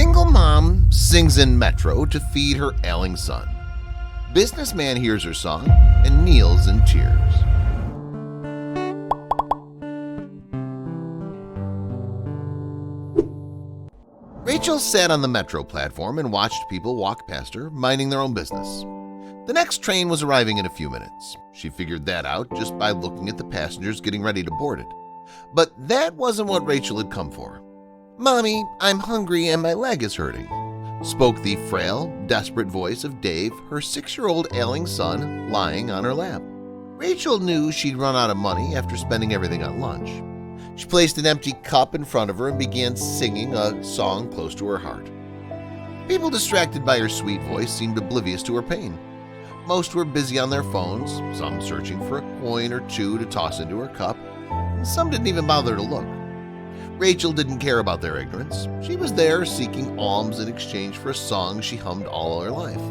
Single mom sings in metro to feed her ailing son. Businessman hears her song and kneels in tears. Rachel sat on the metro platform and watched people walk past her, minding their own business. The next train was arriving in a few minutes. She figured that out just by looking at the passengers getting ready to board it. But that wasn't what Rachel had come for. "Mommy, I'm hungry and my leg is hurting," spoke the frail, desperate voice of Dave, her 6-year-old ailing son, lying on her lap. Rachel knew she'd run out of money after spending everything on lunch. She placed an empty cup in front of her and began singing a song close to her heart. People distracted by her sweet voice seemed oblivious to her pain. Most were busy on their phones, some searching for a coin or two to toss into her cup, and some didn't even bother to look. Rachel didn't care about their ignorance. She was there seeking alms in exchange for a song she hummed all her life.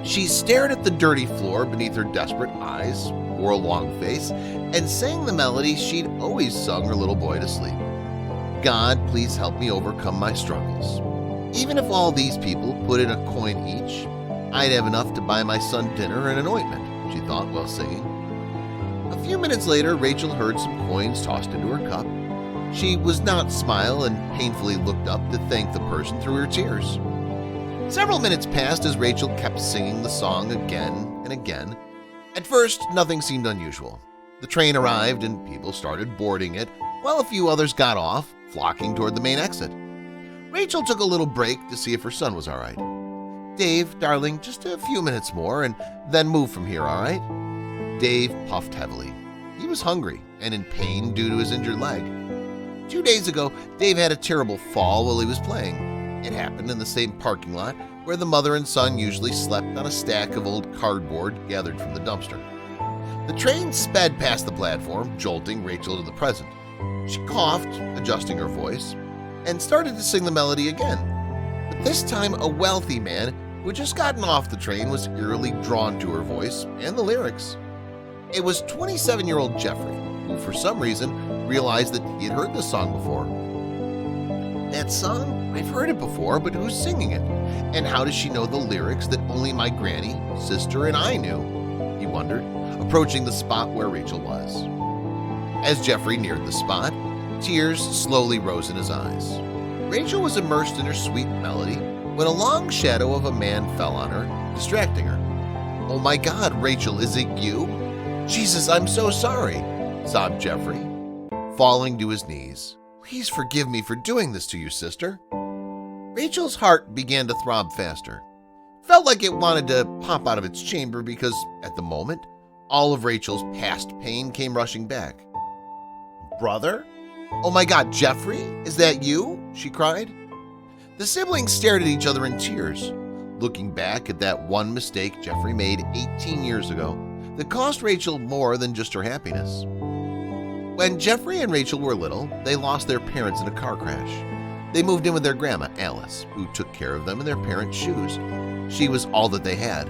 She stared at the dirty floor beneath her desperate eyes, wore a long face, and sang the melody she'd always sung her little boy to sleep. "God, please help me overcome my struggles. Even if all these people put in a coin each, I'd have enough to buy my son dinner and an ointment," she thought while singing. A few minutes later, Rachel heard some coins tossed into her cup. She was not smile and painfully looked up to thank the person through her tears. Several minutes passed as Rachel kept singing the song again and again. At first, nothing seemed unusual. The train arrived and people started boarding it, while a few others got off, flocking toward the main exit. Rachel took a little break to see if her son was all right. "Dave, darling, just a few minutes more and then move from here, all right?" Dave puffed heavily. He was hungry and in pain due to his injured leg. 2 days ago, Dave had a terrible fall while he was playing. It happened in the same parking lot where the mother and son usually slept on a stack of old cardboard gathered from the dumpster. The train sped past the platform, jolting Rachel to the present. She coughed, adjusting her voice, and started to sing the melody again. But this time, a wealthy man who had just gotten off the train was eerily drawn to her voice and the lyrics. It was 27-year-old Jeffrey, who for some reason realized that he had heard this song before. "That song? I've heard it before, but who's singing it? And how does she know the lyrics that only my granny, sister, and I knew?" he wondered, approaching the spot where Rachel was. As Jeffrey neared the spot, tears slowly rose in his eyes. Rachel was immersed in her sweet melody when a long shadow of a man fell on her, distracting her. "Oh my God, Rachel, is it you? Jesus, I'm so sorry," sobbed Jeffrey, falling to his knees. "Please forgive me for doing this to you, sister." Rachel's heart began to throb faster. It felt like it wanted to pop out of its chamber because, at the moment, all of Rachel's past pain came rushing back. "Brother? Oh my God, Jeffrey, is that you?" she cried. The siblings stared at each other in tears, looking back at that one mistake Jeffrey made 18 years ago that cost Rachel more than just her happiness. When Jeffrey and Rachel were little, they lost their parents in a car crash. They moved in with their grandma, Alice, who took care of them in their parents' shoes. She was all that they had.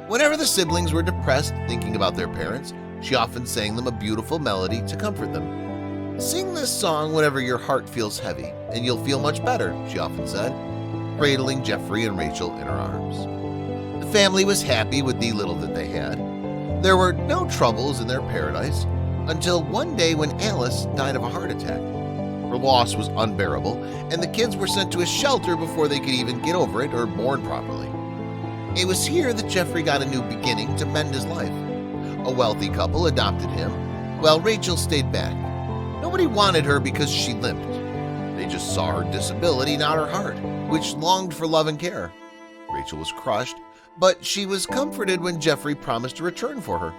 Whenever the siblings were depressed thinking about their parents, she often sang them a beautiful melody to comfort them. "Sing this song whenever your heart feels heavy, and you'll feel much better," she often said, cradling Jeffrey and Rachel in her arms. The family was happy with the little that they had. There were no troubles in their paradise until one day when Alice died of a heart attack. Her loss was unbearable, and the kids were sent to a shelter before they could even get over it or mourn properly. It was here that Jeffrey got a new beginning to mend his life. A wealthy couple adopted him, while Rachel stayed back. Nobody wanted her because she limped. They just saw her disability, not her heart, which longed for love and care. Rachel was crushed, but she was comforted when Jeffrey promised to return for her.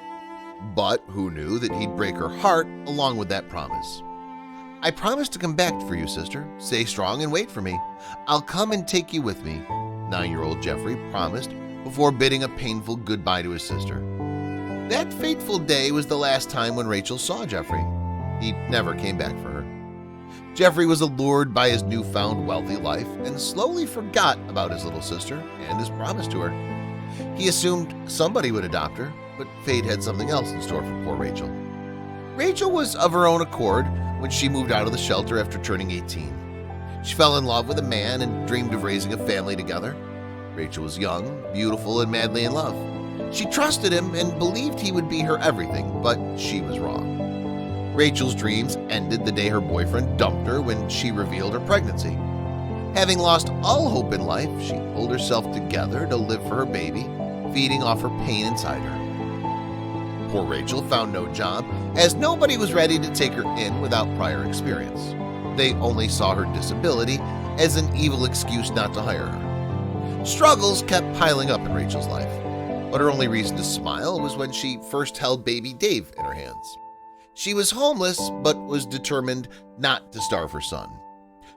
But who knew that he'd break her heart along with that promise? "I promise to come back for you, sister. Stay strong and wait for me. I'll come and take you with me," 9-year-old Jeffrey promised before bidding a painful goodbye to his sister. That fateful day was the last time when Rachel saw Jeffrey. He never came back for her. Jeffrey was allured by his newfound wealthy life and slowly forgot about his little sister and his promise to her. He assumed somebody would adopt her, but fate had something else in store for poor Rachel. Rachel was of her own accord when she moved out of the shelter after turning 18. She fell in love with a man and dreamed of raising a family together. Rachel was young, beautiful, and madly in love. She trusted him and believed he would be her everything, but she was wrong. Rachel's dreams ended the day her boyfriend dumped her when she revealed her pregnancy. Having lost all hope in life, she pulled herself together to live for her baby, feeding off her pain inside her. Poor Rachel found no job, as nobody was ready to take her in without prior experience. They only saw her disability as an evil excuse not to hire her. Struggles kept piling up in Rachel's life, but her only reason to smile was when she first held baby Dave in her hands. She was homeless, but was determined not to starve her son.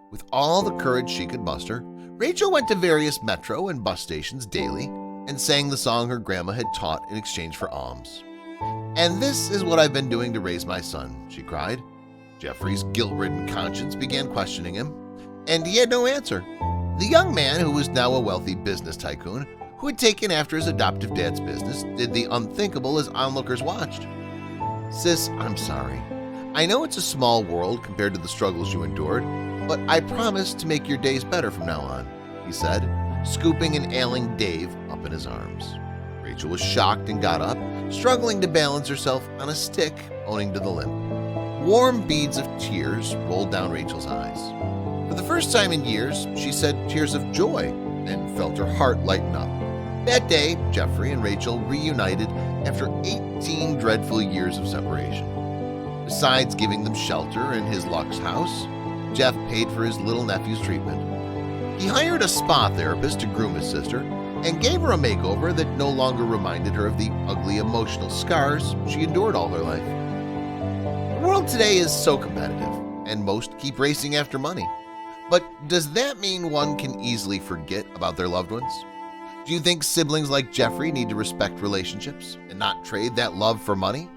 With all the courage she could muster, Rachel went to various metro and bus stations daily and sang the song her grandma had taught in exchange for alms. "And this is what I've been doing to raise my son," she cried. Jeffrey's guilt-ridden conscience began questioning him, and he had no answer. The young man, who was now a wealthy business tycoon, who had taken after his adoptive dad's business, did the unthinkable as onlookers watched. "Sis, I'm sorry. I know it's a small world compared to the struggles you endured, but I promise to make your days better from now on," he said, scooping an ailing Dave up in his arms. Rachel was shocked and got up, struggling to balance herself on a stick owing to the limp. Warm beads of tears rolled down Rachel's eyes. For the first time in years, she said tears of joy and felt her heart lighten up. That day, Jeffrey and Rachel reunited after 18 dreadful years of separation. Besides giving them shelter in his luxe house, Jeff paid for his little nephew's treatment. He hired a spa therapist to groom his sister and gave her a makeover that no longer reminded her of the ugly emotional scars she endured all her life. The world today is so competitive, and most keep racing after money. But does that mean one can easily forget about their loved ones? Do you think siblings like Jeffrey need to respect relationships and not trade that love for money?